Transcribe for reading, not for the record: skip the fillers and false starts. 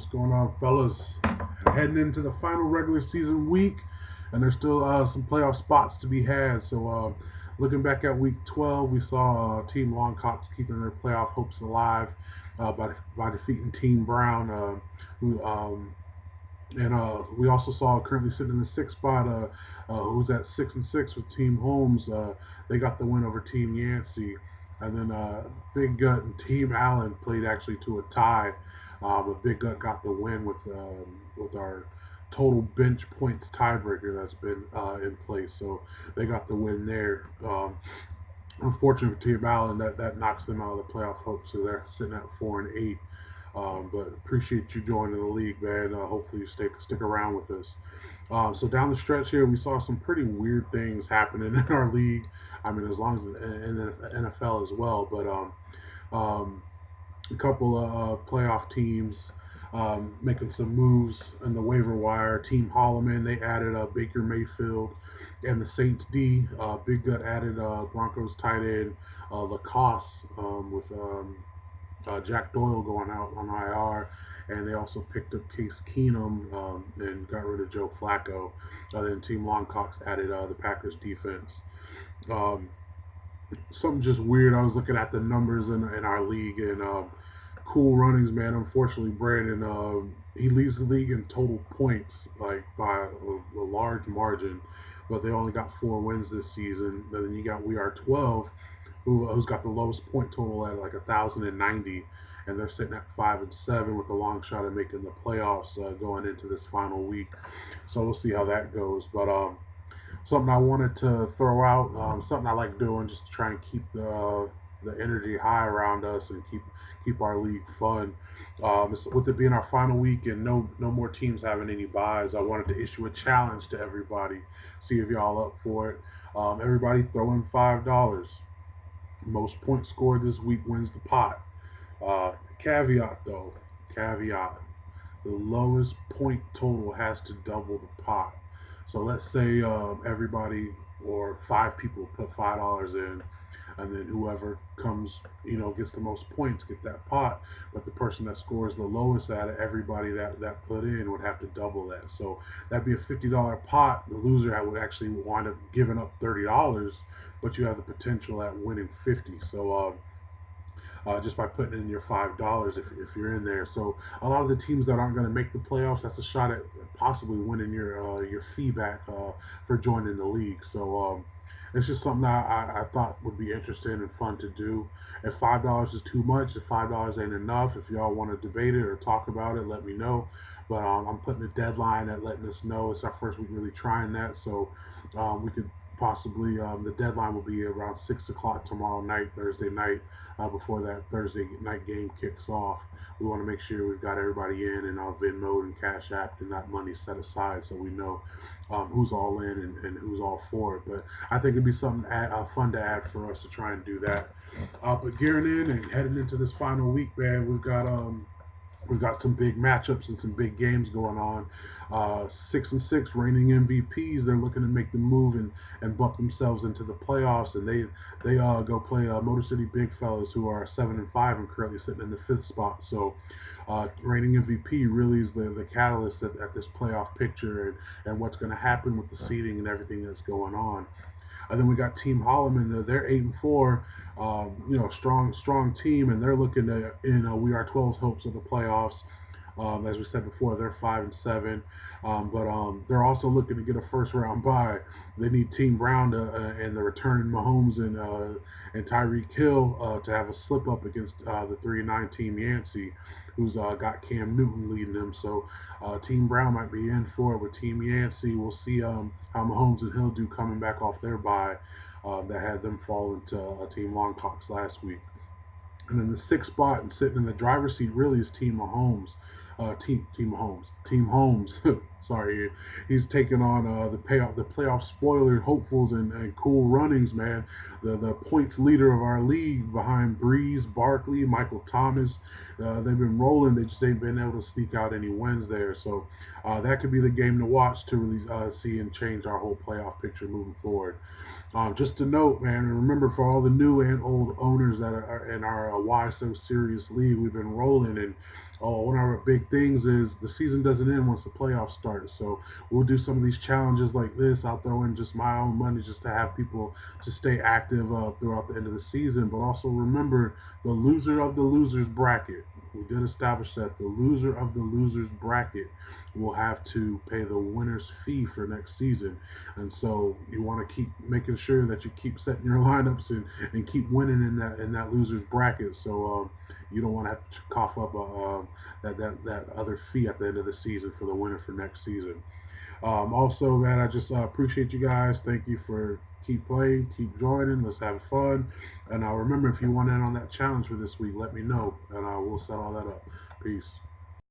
What's going on, fellas? Heading into the final regular season week, and there's still some playoff spots to be had. So, looking back at week 12, we saw Team Longcocks keeping their playoff hopes alive by defeating Team Brown, who and we also saw currently sitting in the sixth spot, who's at 6-6 with Team Holmes. They got the win over Team Yancey, and then Big Gut and Team Allen played actually to a tie, but Big Gut got the win with our total bench points tiebreaker that's been in place. So they got the win there. Unfortunate for Team Allen, that knocks them out of the playoff hopes. So they're sitting at 4-8. But appreciate you joining the league, man. Hopefully you stick around with us. So down the stretch here, we saw some pretty weird things happening in our league. I mean, as long as in the NFL as well. But a couple of playoff teams making some moves in the waiver wire. Team Holloman, they added Baker Mayfield and the Saints D. Big Gut added Broncos tight end Lacoste with Jack Doyle going out on IR, and they also picked up Case Keenum and got rid of Joe Flacco. Then Team Longcocks added the Packers defense. Something just weird. I was looking at the numbers in our league, and cool runnings, man. Unfortunately, Brandon, he leads the league in total points, like by a large margin, but they only got 4 wins this season. And then you got We Are 12, who's got the lowest point total at like 1,090, and they're sitting at 5-7 with a long shot at making the playoffs going into this final week. So we'll see how that goes. But something I wanted to throw out, something I like doing, just to try and keep the energy high around us and keep our league fun. With it being our final week and no more teams having any buys, I wanted to issue a challenge to everybody. See if y'all up for it. Everybody throw in $5. Most points scored this week wins the pot. Caveat, the lowest point total has to double the pot. So let's say everybody or 5 people put $5 in, and then whoever comes, gets the most points get that pot. But the person that scores the lowest out of everybody that put in would have to double that. So that'd be a $50 pot. The loser would actually wind up giving up $30, but you have the potential at winning 50. So just by putting in your $5 if you're in there. So a lot of the teams that aren't going to make the playoffs, that's a shot at possibly winning your fee back for joining the league. So it's just something I thought would be interesting and fun to do. If $5 is too much, if $5 ain't enough, if y'all want to debate it or talk about it, let me know. But I'm putting a deadline at letting us know. It's our first week really trying that, so we could possibly the deadline will be around 6 o'clock tomorrow night, Thursday night, before that Thursday night game kicks off. We want to make sure we've got everybody in and Venmo and Cash App and that money set aside so we know who's all in and who's all for it. But I think it'd be something fun to add for us to try and do that. But gearing in and heading into this final week, man, we've got some big matchups and some big games going on. 6-6 reigning MVPs. They're looking to make the move and bump themselves into the playoffs. And they go play Motor City Big Fellas, who are 7-5 and currently sitting in the 5th spot. So reigning MVP really is the catalyst at this playoff picture and what's going to happen with the seeding and everything that's going on. And then we got Team Holloman. They're 8-4, strong team, and they're looking to We Are 12's hopes of the playoffs. As we said before, they're 5-7, but they're also looking to get a first round bye. They need Team Brown and the returning Mahomes and Tyreek Hill to have a slip up against the 3-9 Team Yancey, who's got Cam Newton leading them. So Team Brown might be in for it. With Team Yancey, we'll see how Mahomes and Hill do coming back off their bye that had them fall into Team Longcocks last week. And then the 6th spot and sitting in the driver's seat really is Team Mahomes. Team Holmes. Sorry, Ian. He's taking on the playoff spoiler hopefuls and Cool Runnings, man. The points leader of our league behind Breeze, Barkley, Michael Thomas. They've been rolling. They just ain't been able to sneak out any wins there. So that could be the game to watch to really see and change our whole playoff picture moving forward. Just to note, man, and remember for all the new and old owners that are in our Why So Serious League, we've been rolling. And one of our big things is the season doesn't end once the playoffs start. So we'll do some of these challenges like this. I'll throw in just my own money just to have people to stay active throughout the end of the season. But also remember the loser of the losers bracket. We did establish that the loser of the losers bracket will have to pay the winner's fee for next season. And so you want to keep making sure that you keep setting your lineups and keep winning in that losers bracket. So you don't want to have to cough up that other fee at the end of the season for the winner for next season. Also, man, I just appreciate you guys. Thank you for keep playing, keep joining. Let's have fun. And remember, if you want in on that challenge for this week, let me know, and I will set all that up. Peace.